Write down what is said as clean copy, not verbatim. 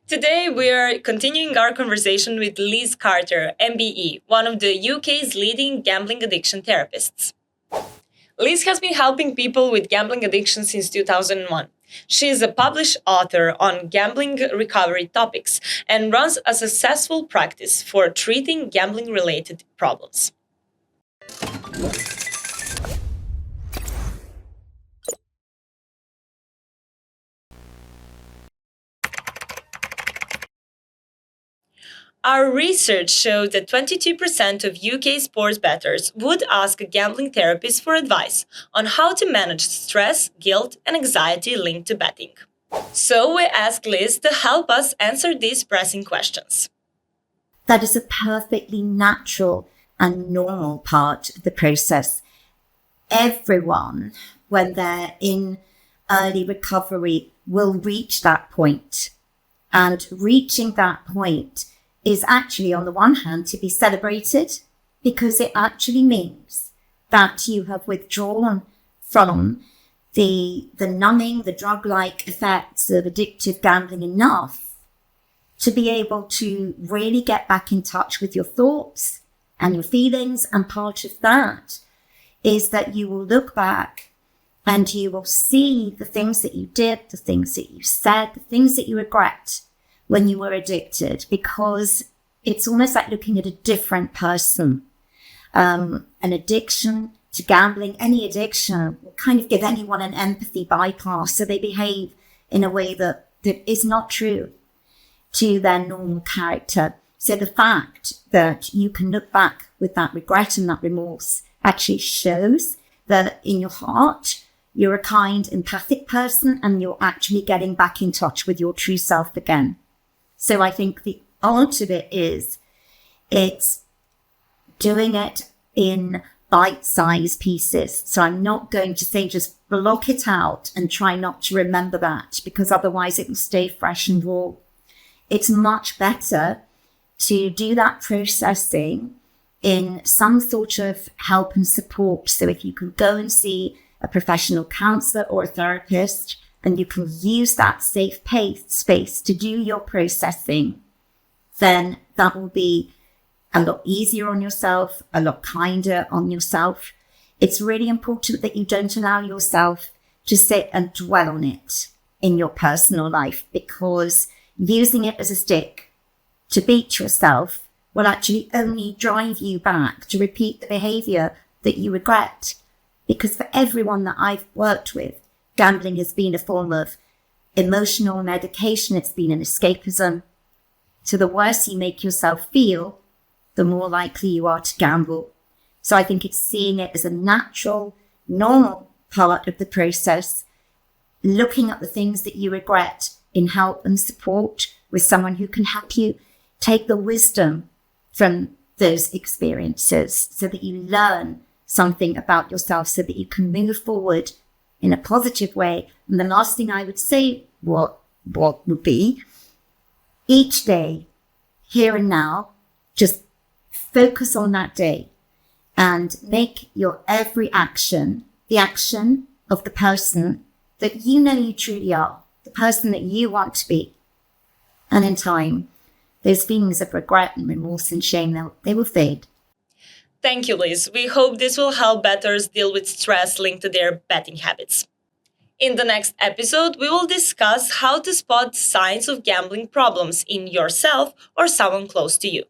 Today, we are continuing our conversation with Liz Karter, MBE, one of the UK's leading gambling addiction therapists. Liz has been helping people with gambling addiction since 2001. She is a published author on gambling recovery topics and runs a successful practice for treating gambling related problems. Our research showed that 22% of UK sports bettors would ask a gambling therapist for advice on how to manage stress, guilt, and anxiety linked to betting. So we asked Liz to help us answer these pressing questions. That is a perfectly natural and normal part of the process. Everyone, when they're in early recovery, will reach that point. And reaching that point is actually, on the one hand, to be celebrated, because it actually means that you have withdrawn from the numbing, the drug-like effects of addictive gambling enough to be able to really get back in touch with your thoughts and your feelings. And part of that is that you will look back and you will see the things that you did, the things that you said, the things that you regret when you were addicted, because it's almost like looking at a different person. An addiction to gambling, any addiction, will kind of give anyone an empathy bypass, so they behave in a way that is not true to their normal character. So the fact that you can look back with that regret and that remorse actually shows that in your heart, you're a kind, empathic person, and you're actually getting back in touch with your true self again. So I think the art of it is, it's doing it in bite-sized pieces. So I'm not going to say just block it out and try not to remember that, because otherwise it will stay fresh and raw. It's much better to do that processing in some sort of help and support. So if you can go and see a professional counselor or a therapist, and you can use that safe space to do your processing, then that will be a lot easier on yourself, a lot kinder on yourself. It's really important that you don't allow yourself to sit and dwell on it in your personal life, because using it as a stick to beat yourself will actually only drive you back to repeat the behavior that you regret. Because for everyone that I've worked with, gambling has been a form of emotional medication. It's been an escapism. So the worse you make yourself feel, the more likely you are to gamble. So I think it's seeing it as a natural, normal part of the process, looking at the things that you regret in help and support with someone who can help you take the wisdom from those experiences, so that you learn something about yourself, so that you can move forward in a positive way. And the last thing I would say what would be, each day, here and now, just focus on that day and make your every action the action of the person that you know you truly are, the person that you want to be. And in time, those feelings of regret and remorse and shame, they will fade. Thank you, Liz. We hope this will help bettors deal with stress linked to their betting habits. In the next episode, we will discuss how to spot signs of gambling problems in yourself or someone close to you.